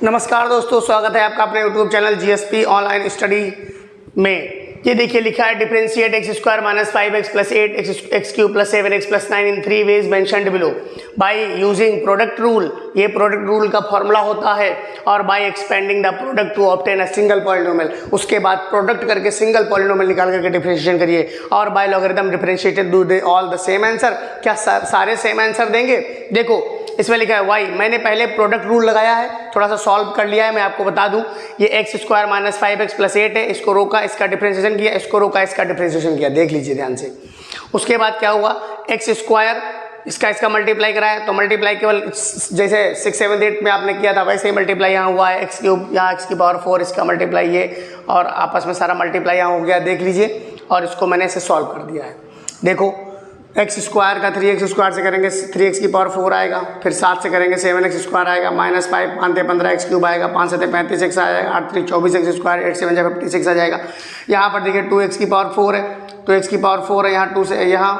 नमस्कार दोस्तों, स्वागत है आपका अपने YouTube channel GSP online study में। ये देखिए लिखा है differentiate x square minus 5x plus 8 x cube plus 7x plus 9 in 3 ways mentioned below by using product rule. ये प्रोडक्ट रूल का फॉर्मूला होता है। और by expanding the product to obtain a single polynomial, उसके बाद product करके single polynomial निकाल करके डिफरेंशिएशन करिए। और by logarithm differentiated do they all the same answer. क्या सारे सेम आंसर देंगे? देखो इसमें लिखा है y, मैंने पहले प्रोडक्ट रूल लगाया है, थोड़ा सा सॉल्व कर लिया है। मैं आपको बता दूं, ये x square minus 5x plus 8 है, इसको रोका, इसका डिफरेंशिएशन किया, इसको रोका, इसका डिफरेंशिएशन किया। देख लीजिए ध्यान से। उसके बाद क्या हुआ, एक्स स्क्वायर इसका मल्टीप्लाई कराया, तो मल्टीप्लाई केवल जैसे 6, 7, 8 में आपने किया था वैसे ही मल्टीप्लाई यहाँ हुआ है। एक्स क्यूब यहाँ एक्स की पावर 4, इसका मल्टीप्लाई ये, और आपस में सारा मल्टीप्लाई यहाँ हो गया। देख लीजिए, और इसको मैंने ऐसे सॉल्व कर दिया है। देखो एक्स स्क्वायर का 3x स्क्वायर से करेंगे 3x की पावर 4 आएगा, फिर 7 से करेंगे 7x स्क्वायर आएगा, माइनस 5 5 15x क्यूब आएगा, 5 7 35x आ जाएगा, 8 3 24x स्क्वायर, 8 7 56 आ जाएगा। यहाँ पर देखिए 2x की पावर 4 है, 2x की पावर 4 है, यहाँ 2 से यहाँ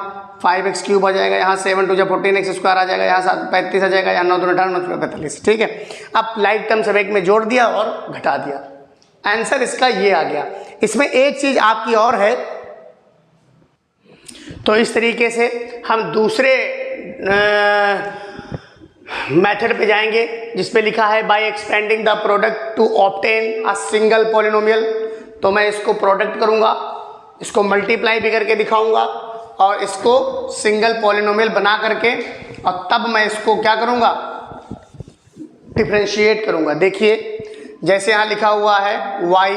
5x क्यूब आ जाएगा, यहाँ 7 2 14x स्क्वायर आ जाएगा, यहाँ 7 35 आ जाएगा, यहाँ 9 2 18 9 45। ठीक है, अब लाइक टर्म सब एक में जोड़ दिया और घटा दिया, आंसर इसका ये आ गया। इसमें एक चीज आपकी और है, तो इस तरीके से हम दूसरे मेथड पे जाएंगे जिसपे लिखा है by expanding the product to obtain a single polynomial. तो मैं इसको प्रोडक्ट करूंगा, इसको मल्टीप्लाई भी करके दिखाऊंगा और इसको सिंगल पॉलिनोमियल बना करके, और तब मैं इसको क्या करूंगा, डिफरेंशिएट करूंगा। देखिए जैसे यहाँ लिखा हुआ है y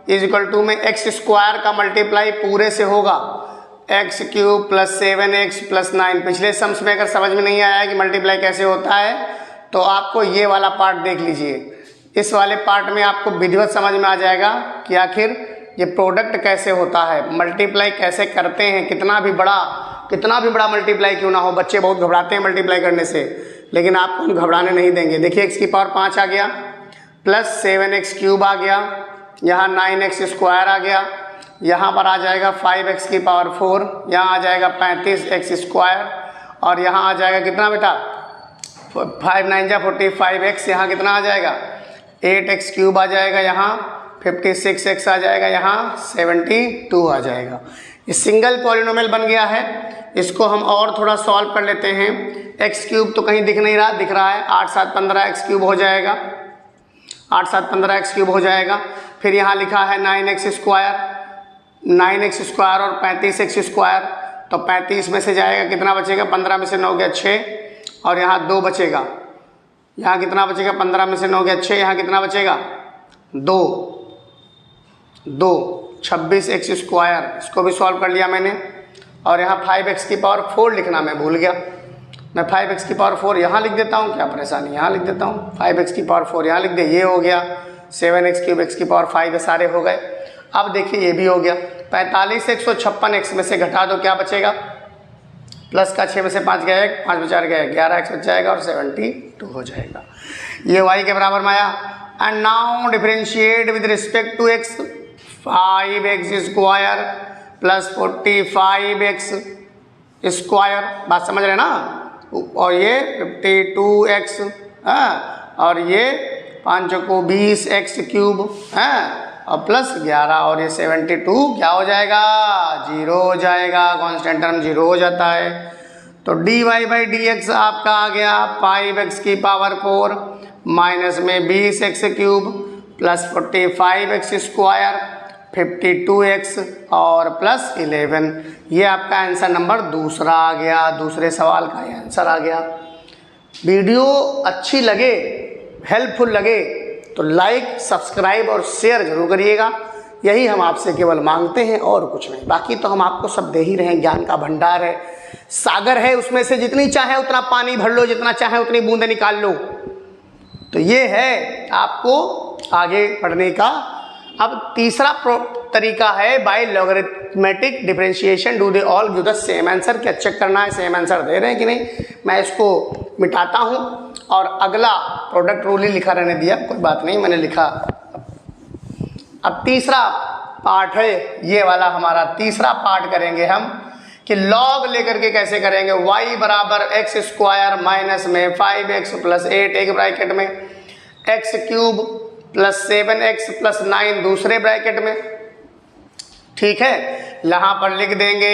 इज इक्वल टू में एक्स स्क्वायर का मल्टीप्लाई पूरे से होगा x cube plus 7x plus 9। पिछले सम्स में अगर समझ में नहीं आया कि मल्टीप्लाई कैसे होता है, तो आपको ये वाला पार्ट देख लीजिए। इस वाले पार्ट में आपको विधिवत समझ में आ जाएगा कि आखिर ये प्रोडक्ट कैसे होता है, मल्टीप्लाई कैसे करते हैं। कितना भी बड़ा मल्टीप्लाई क्यों ना हो, बच्चे बहुत घबराते हैं मल्टीप्लाई करने से, लेकिन आपको हम घबराने नहीं देंगे। देखिए एक्स की पावर 5 आ गया, प्लस 7x क्यूब आ गया, यहाँ 9x स्क्वायर आ गया, यहाँ पर आ जाएगा 5x की पावर 4, यहाँ आ जाएगा 35x स्क्वायर, और यहाँ आ जाएगा कितना बेटा 5 9 जा 45x, यहाँ कितना आ जाएगा 8x क्यूब आ जाएगा, यहाँ 56x आ जाएगा, यहाँ 72 आ जाएगा। ये सिंगल पॉलिनोमियल बन गया है। इसको हम और थोड़ा सॉल्व कर लेते हैं। x क्यूब तो कहीं दिख नहीं रहा, दिख रहा है 8 7 15x क्यूब हो जाएगा, 8 7 15x क्यूब हो जाएगा। फिर यहाँ लिखा है 9x स्क्वायर, 9x स्क्वायर और 35x स्क्वायर, तो 35 में से जाएगा कितना बचेगा, 15 में से 9 गया 6, और यहाँ 2 बचेगा। यहाँ कितना बचेगा, 15 में से 9 गया 6, यहाँ कितना बचेगा 2 26x स्क्वायर। इसको भी सॉल्व कर लिया मैंने। और यहाँ 5x की पावर 4 लिखना मैं भूल गया, मैं 5x की पावर 4 यहाँ लिख देता हूँ, क्या परेशानी, यहाँ लिख देता हूँ 5x की पावर 4 यहाँ लिख दे। ये हो गया 7x क्यूब x की पावर 5 है, सारे हो गए। अब देखिए ये भी हो गया। 45 156x में से घटा दो, क्या बचेगा, प्लस का 6 में से 5 गया, 5 बचा गया 11x बच जाएगा, और 72 हो जाएगा। ये y के बराबर में आया। And now differentiate with respect to x 5x square plus 45x square, बात समझ रहे ना। और ये 52x, और ये 5 को 20x क्यूब है, और प्लस 11, और ये 72 क्या हो जाएगा, 0 हो जाएगा। कांस्टेंट टर्म 0 हो जाता है। तो dy बाई dx आपका आ गया 5x की पावर 4 माइनस में 20x cube plus 45x square 52x और प्लस 11। ये आपका आंसर नंबर दूसरा आ गया, दूसरे सवाल का ये आंसर आ गया। वीडियो अच्छी लगे, हेल्पफुल लगे तो लाइक सब्सक्राइब और शेयर जरूर करिएगा। यही हम आपसे केवल मांगते हैं और कुछ नहीं। बाकी तो हम आपको सब दे ही रहे हैं, ज्ञान का भंडार है, सागर है, उसमें से जितनी चाहे उतना पानी भर लो, जितना चाहे उतनी बूंदें निकाल लो। तो ये है आपको आगे पढ़ने का। अब तीसरा तरीका है by logarithmic differentiation do they all give the same answer. क्या चेक करना है सेम आंसर दे रहे हैं कि नहीं। मैं इसको मिटाता हूं और अगला प्रोडक्ट रूल ही लिखा रहने दिया, कोई बात नहीं, मैंने लिखा। अब तीसरा पार्ट है ये वाला, हमारा तीसरा पार्ट करेंगे हम कि लॉग लेकर के कैसे करेंगे। y बराबर एक्स स्क्वायर माइनस में 5x प्लस 8 एक ब्रैकेट में x cube plus 7x plus 9 दूसरे ब्रैकेट में, ठीक है। यहाँ पर लिख देंगे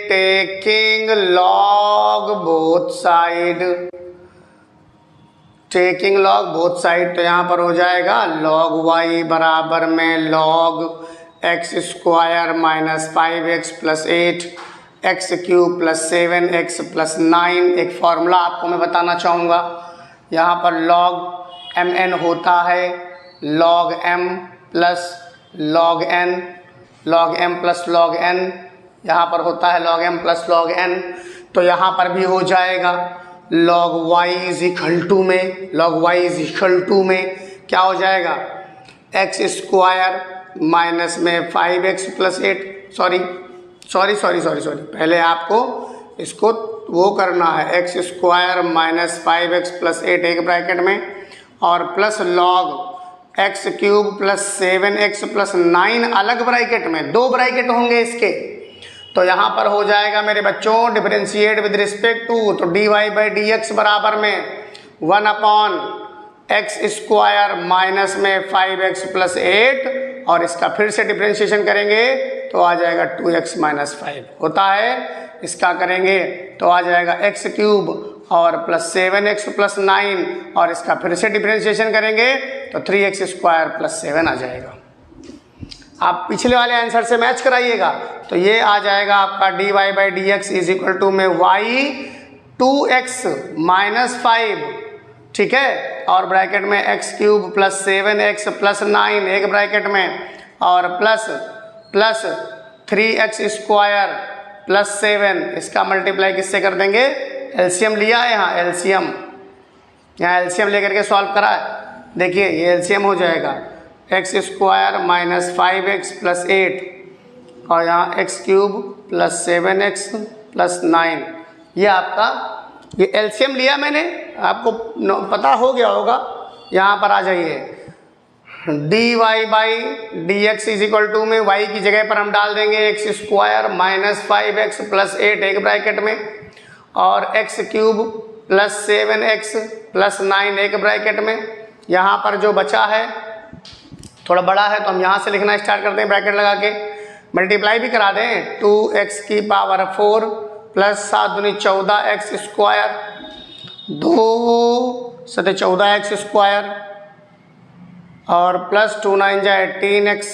taking log both side, taking log both side, तो यहाँ पर हो जाएगा लॉग y बराबर में log x square minus 5x plus 8 x cube plus 7x plus 9। एक फॉर्मूला आपको मैं बताना चाहूँगा, यहाँ पर log mn होता है log m plus log n, log m plus log n, यहाँ पर होता है log m plus log n। तो यहाँ पर भी हो जाएगा log y is equal to में, log y is equal to में क्या हो जाएगा एक्स स्क्वायर माइनस में 5x प्लस 8, सॉरी पहले आपको इसको वो करना है, x square minus 5x plus 8 एक ब्रैकेट में और plus log x cube plus 7x plus 9 अलग ब्रैकेट में, दो ब्रैकेट होंगे इसके। तो यहाँ पर हो जाएगा मेरे बच्चों डिफरेंशिएट विद रिस्पेक्ट टू, तो dy बाई डी एक्स बराबर में 1 अपॉन एक्स स्क्वायर माइनस में 5x प्लस 8 और इसका फिर से डिफरेंशिएशन करेंगे तो आ जाएगा 2x माइनस 5 होता है, इसका करेंगे तो आ जाएगा एक्स क्यूब और प्लस 7x प्लस 9 और इसका फिर से डिफरेंशिएशन करेंगे तो 3x स्क्वायर प्लस 7 आ जाएगा। आप पिछले वाले आंसर से मैच कराइएगा तो ये आ जाएगा आपका dy by d x is equal to में y 2x माइनस 5, ठीक है, और ब्रैकेट में x cube plus 7x plus 9 एक ब्रैकेट में और प्लस 3x स्क्वायर प्लस 7, इसका मल्टीप्लाई किससे कर देंगे, एलसीएम लिया है यहाँ एलसीएम लेकर के सॉल्व करा है। देखिए ये एलसीएम हो जाएगा x square minus 5x plus 8 और यहाँ x cube plus 7x plus 9, ये आपका ये एलसीएम लिया मैंने, आपको पता हो गया होगा। यहाँ पर आ जाइए dy by d x is equal to में y की जगह पर हम डाल देंगे x square minus 5x plus 8 एक ब्रैकेट में और x cube plus 7x plus 9 एक ब्रैकेट में। यहाँ पर जो बचा है थोड़ा बड़ा है तो हम यहाँ से लिखना स्टार्ट करते हैं, ब्रैकेट लगा के मल्टीप्लाई भी करा दें, 2x की पावर 4 प्लस 7 दूनी 14x स्क्वायर, 2 सते 14x स्क्वायर और प्लस 2 9 जाए 18x,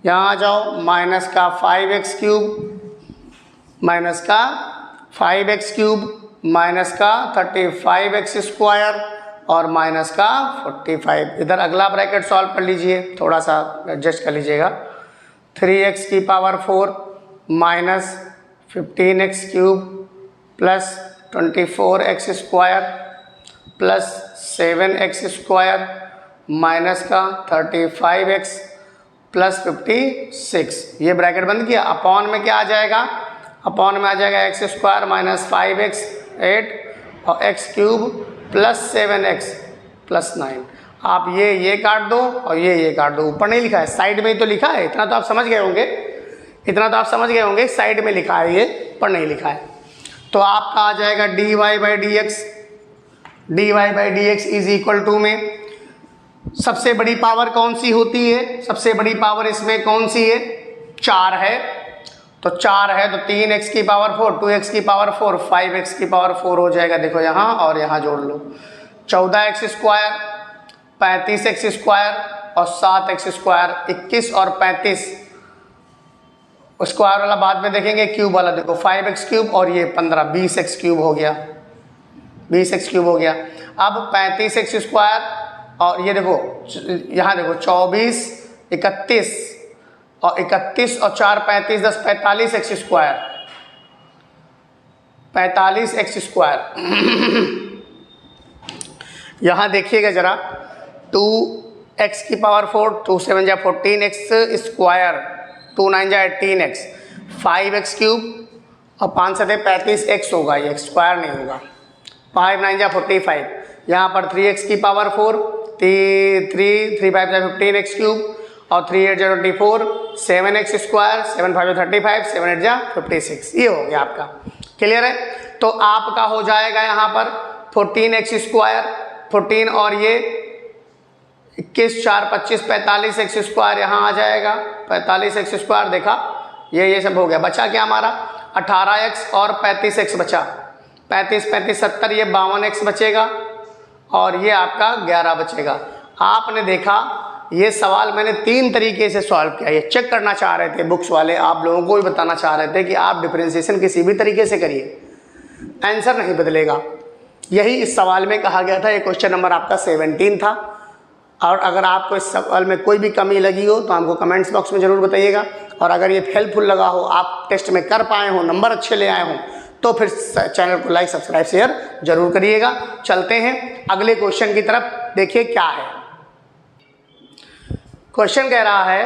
यहाँ आ जाओ माइनस का 5x क्यूब माइनस का 5x क्यूब माइनस का 35x स्क्वायर और माइनस का 45। इधर अगला ब्रैकेट सॉल्व कर लीजिए, थोड़ा सा एडजस्ट कर लीजिएगा, 3x की power 4 minus 15x cube plus 24x square plus 7x square minus का 35x प्लस 56। ये ब्रैकेट बंद किया, अपॉन में क्या आ जाएगा, अपॉन में आ जाएगा एक्स स्क्वायर माइनस 5x 8 और x cube plus 7x plus 9। आप ये काट दो और ये काट दो, ऊपर नहीं लिखा है साइड में ही तो लिखा है, इतना तो आप समझ गए होंगे, साइड में लिखा है, ये ऊपर नहीं लिखा है। तो आपका आ जाएगा dy by d x is equal to में सबसे बड़ी पावर कौन सी होती है, सबसे बड़ी पावर इसमें कौन सी है, 4 है, तो 4 है तो 3x की पावर 4, 2x की पावर 4, 5x की पावर 4 हो जाएगा। देखो यहाँ और यहाँ जोड़ लो, 14x स्क्वायर 35x स्क्वायर और 7x स्क्वायर 21 और 35 स्क्वायर वाला बाद में देखेंगे, क्यूब वाला देखो 5x क्यूब और ये 15 20x क्यूब हो गया, 20x क्यूब हो गया। अब 35x स्क्वायर और ये देखो यहाँ देखो 24 31 और 31 और 4 35 10 45x स्क्वायर 45x स्क्वायर। यहाँ देखिएगा जरा, 2x की पावर 4, 2 7 जा 14x स्क्वायर, 2 9 जा 18x, 5x क्यूब और 5 7 35x होगा, ये स्क्वायर नहीं होगा, 5 9 जा 45। यहाँ पर 3x की पावर 4, 3 5 जा 15x क्यूब और 3 8 जा 24, 7x स्क्वायर, 7 5 जा 35, 7 8 जा 56। ये हो गया आपका, क्लियर है। तो आपका हो जाएगा यहाँ पर 14x स्क्वायर 14 और ये 21 4 25 45 एक्स स्क्वायर यहाँ आ जाएगा, 45 एक्स स्क्वायर देखा, ये सब हो गया। बचा क्या हमारा 18x और 35x बचा, 35 35 70, ये 52x बचेगा और ये आपका 11 बचेगा। आपने देखा ये सवाल मैंने 3 तरीके से सॉल्व किया। ये चेक करना चाह रहे थे बुक्स वाले, आप लोगों को भी बताना चाह रहे थे कि आप डिफरेंशिएशन किसी भी तरीके से करिए, आंसर नहीं बदलेगा। यही इस सवाल में कहा गया था। ये क्वेश्चन नंबर आपका 17 था। और अगर आपको इस सवाल में कोई भी कमी लगी हो तो हमको कमेंट्स बॉक्स में ज़रूर बताइएगा। और अगर ये हेल्पफुल लगा हो, आप टेस्ट में कर पाए हो, नंबर अच्छे ले आए हों, तो फिर चैनल को लाइक सब्सक्राइब शेयर जरूर करिएगा। चलते हैं अगले क्वेश्चन की तरफ, देखिए क्या है। क्वेश्चन कह रहा है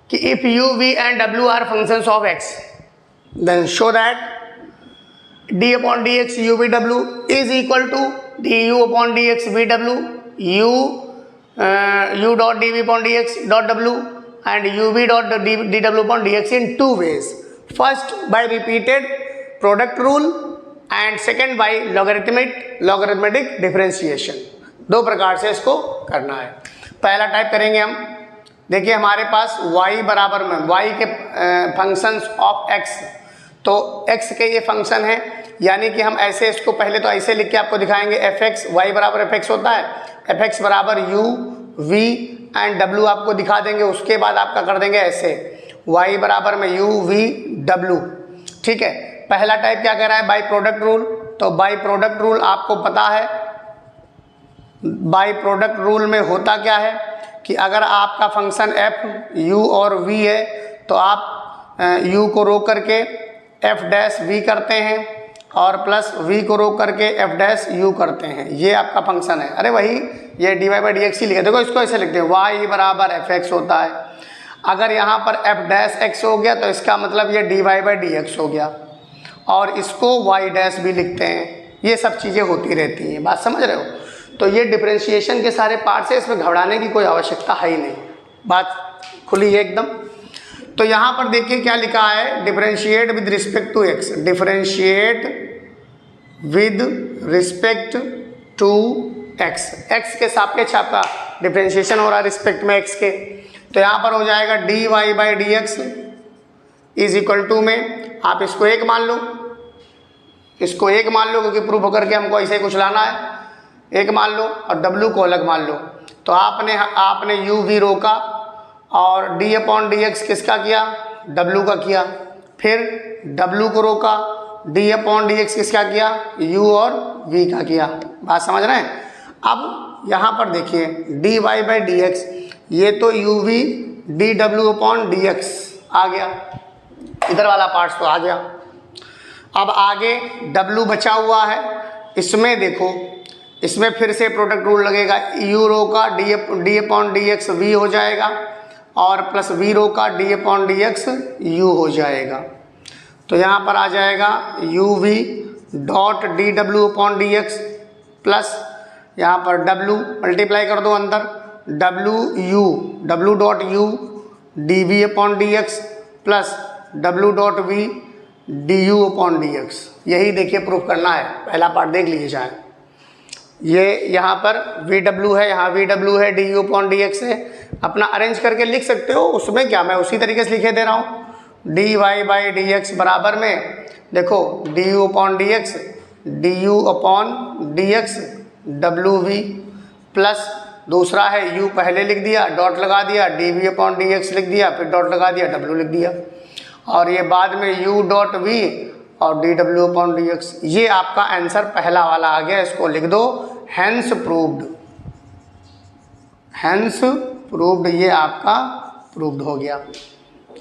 कि if u, v and w are functions of x, then show that d upon D X U V W is equal to D you upon D x V W, u dot D we upon D X dot W and u v dot D W upon D X in 2 ways। First by repeated product rule and second by logarithmic differentiation. 2 प्रकार से इसको करना है। पहला type करेंगे हम, देखिए हमारे पास y बराबर में y के फंक्शंस ऑफ x, तो x के ये फंक्शन है, यानी कि हम ऐसे इसको पहले तो ऐसे लिख के आपको दिखाएंगे, fx y बराबर fx होता है, fx बराबर u v एंड w आपको दिखा देंगे। उसके बाद आपका कर देंगे ऐसे y बराबर में u v w, ठीक है। पहला टाइप क्या कह रहा है, बाय प्रोडक्ट रूल। तो बाय प्रोडक्ट रूल आपको पता है, बाय प्रोडक्ट रूल में होता क्या है कि अगर आपका फंक्शन f u और v है तो आप u को रोक करके f डैश v करते हैं और प्लस v को रोक करके f डैश u करते हैं, ये आपका फंक्शन है। अरे वही ये dy बाई डी एक्स ही लिखे, देखो इसको ऐसे लिखते हैं y बराबर fx होता है। अगर यहाँ पर f डैश x हो गया तो इसका मतलब ये dy बाई डी एक्स हो गया, और इसको y डैश भी लिखते हैं। ये सब चीज़ें होती रहती हैं, बात समझ रहे हो। तो ये डिफरेंशिएशन के सारे पार्ट्स है, इसमें घबराने की कोई आवश्यकता है ही नहीं, बात खुली है एकदम। तो यहाँ पर देखिए क्या लिखा है, differentiate with respect to x, differentiate with respect to x, x के सापेक्ष आपका डिफरेंशिएशन हो रहा है रिस्पेक्ट में x के। तो यहाँ पर हो जाएगा dy by d x is equal to में आप इसको 1 मान लो, इसको 1 मान लो क्योंकि प्रूफ करके हमको ऐसे ही कुछ लाना है, 1 मान लो और w को अलग मान लो। तो आपने u v रोका और d अपॉन डी एक्स किसका किया, w का किया, फिर w को रोका, d अपॉन डी एक्स किसका किया, u और v का किया। बात समझ रहे हैं। अब यहाँ पर देखिए dy बाई डी एक्स, ये तो u v D W upon D X आ गया, इधर वाला पार्ट तो आ गया। अब आगे w बचा हुआ है, इसमें देखो, इसमें फिर से प्रोडक्ट रूल लगेगा, u रो का d upon D x v हो जाएगा और प्लस v रो का d upon D x u हो जाएगा। तो यहाँ पर आ जाएगा u v dot D W upon D x plus यहाँ पर w मल्टीप्लाई कर दो अंदर, w dot u d we upon D x plus w dot v d you upon D x. यही देखिए प्रूफ करना है, पहला पार्ट देख लीजिए चाहे। ये यहाँ पर VW है, यहाँ VW है, D you upon D x है, अपना अरेंज करके लिख सकते हो, उसमें क्या मैं उसी तरीके से लिखे दे रहा हूँ। dy बाई डी एक्स बराबर में देखो d you upon D x, d you upon D x डब्ल्यू वी प्लस दूसरा है u पहले लिख दिया, डॉट लगा दिया, d we upon D x लिख दिया, फिर डॉट लगा दिया, w लिख दिया, और ये बाद में u डॉट v और D W upon D x. ये आपका आंसर पहला वाला आ गया, इसको लिख दो हैंस प्रूव्ड, हैंस प्रूव्ड, ये आपका प्रूव्ड हो गया,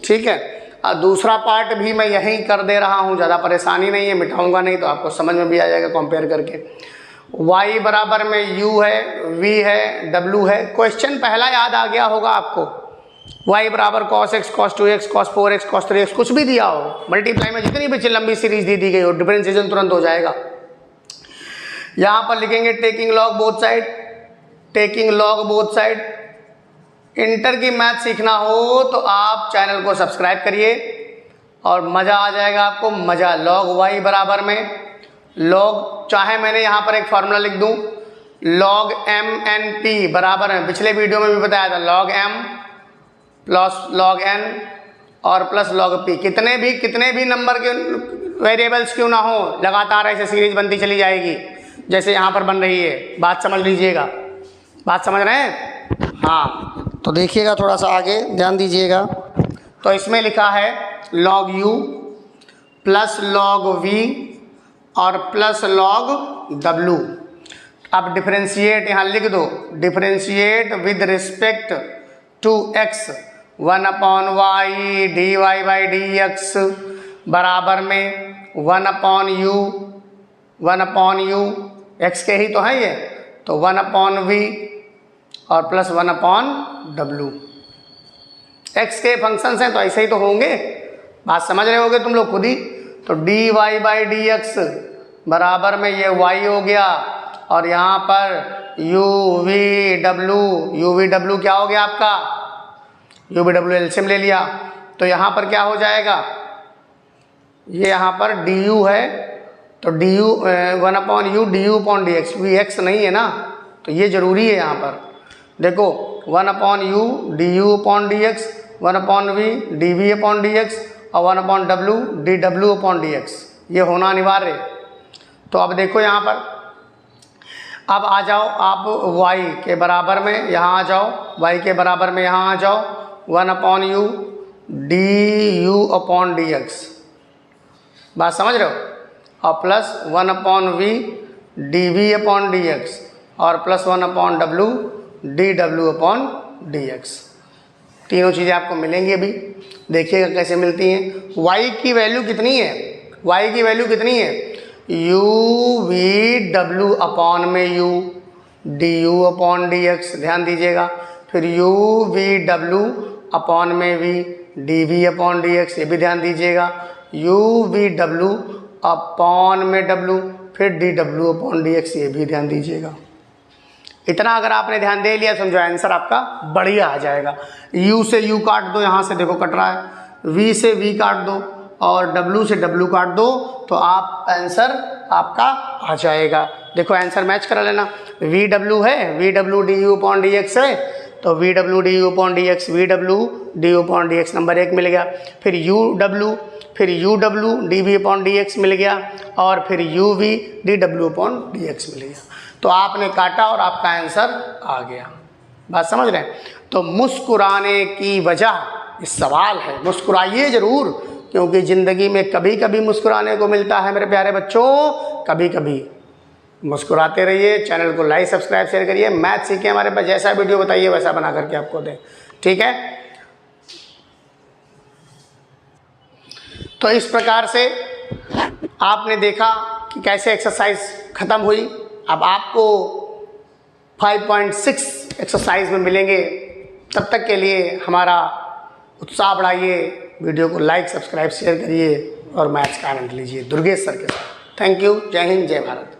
ठीक है। और दूसरा पार्ट भी मैं यहीं कर दे रहा हूँ, ज़्यादा परेशानी नहीं है, मिटाऊंगा नहीं तो आपको समझ में भी आ जाएगा कंपेयर करके। y बराबर में u है, v है, w है। क्वेश्चन पहला याद आ गया होगा आपको, y बराबर cos x, cos 2x, cos 4x, cos 3x, कुछ भी दिया हो, मल्टीप्लाई में जितनी भी लंबी सीरीज दी गई हो, डिफरेंशिएशन तुरंत हो जाएगा। यहाँ पर लिखेंगे taking log both side, taking log both side. Inter की मैथ सीखना हो तो आप चैनल को सब्सक्राइब करिए और मज़ा आ जाएगा आपको, मज़ा। लॉग y बराबर में लॉग, चाहे मैंने यहाँ पर एक फार्मूला लिख दूँ, log m n p बराबर है, पिछले वीडियो में भी बताया था, log m plus log n और प्लस log p। कितने भी नंबर के वेरिएबल्स क्यों ना हो, लगातार ऐसे सीरीज बनती चली जाएगी जैसे यहाँ पर बन रही है। बात समझ लीजिएगा, बात समझ रहे हैं? हाँ, तो देखिएगा थोड़ा सा आगे ध्यान दीजिएगा। तो इसमें लिखा है log u plus log v और प्लस log w। अब डिफरेंशिएट यहाँ लिख दो, differentiate with respect to x 1/y dy by dx बराबर में 1/u x के ही तो है ये, तो 1/v और प्लस 1/w। x के फंक्शंस हैं तो ऐसे ही तो होंगे, बात समझ रहे होगे तुम लोग खुद ही। तो dy बाई dx बराबर में ये y हो गया और यहाँ पर uv क्या हो गया आपका, uv एलसीएम ले लिया, तो यहाँ पर क्या हो जाएगा, ये यहाँ पर du है तो du 1/u du/dx, vx नहीं है ना, तो ये जरूरी है यहाँ पर। देखो 1/u du/dx, 1/v dv/dx और 1/w dw/dx, ये होना अनिवार्य है। तो अब देखो यहाँ पर, अब आ जाओ आप y के बराबर में यहाँ आ जाओ, y के बराबर में यहाँ आ जाओ 1/u du/dx, बात समझ रहे हो, और प्लस 1/v dv/dx और प्लस 1/w dw/dx। तीनों चीज़ें आपको मिलेंगी, अभी देखिएगा कैसे मिलती हैं। y की वैल्यू कितनी है, y की वैल्यू कितनी है, u/w में u du/dx, ध्यान दीजिएगा, फिर u/w में v dv/dx, ये भी ध्यान दीजिएगा, u/w में w फिर dw/dx, ये भी ध्यान दीजिएगा। इतना अगर आपने ध्यान दे लिया समझो आंसर आपका बढ़िया आ जाएगा। u से u काट दो, यहाँ से देखो कट रहा है, v से v काट दो और w से w काट दो, तो आप आंसर आपका आ जाएगा। देखो आंसर मैच करा लेना, vw है, vw du/dx है, तो vw du/dx vw du/dx number 1 मिल गया, फिर uw dv/dx मिल गया और फिर uv dw/dx मिल गया। तो आपने काटा और आपका आंसर आ गया, बात समझ रहे हैं। तो मुस्कुराने की वजह, इस सवाल है, मुस्कुराइए ज़रूर, क्योंकि ज़िंदगी में कभी कभी मुस्कुराने को मिलता है मेरे प्यारे बच्चों, कभी कभी मुस्कुराते रहिए। चैनल को लाइक सब्सक्राइब शेयर करिए, मैथ सीखे हमारे पास, जैसा वीडियो बताइए वैसा बना करके आपको दें, ठीक है। तो इस प्रकार से आपने देखा कि कैसे एक्सरसाइज ख़त्म हुई। अब आपको 5.6 एक्सरसाइज में मिलेंगे, तब तक के लिए हमारा उत्साह बढ़ाइए, वीडियो को लाइक सब्सक्राइब शेयर करिए और मैथ्स का आनंद लीजिए दुर्गेश सर के साथ। थैंक यू, जय हिंद, जय भारत।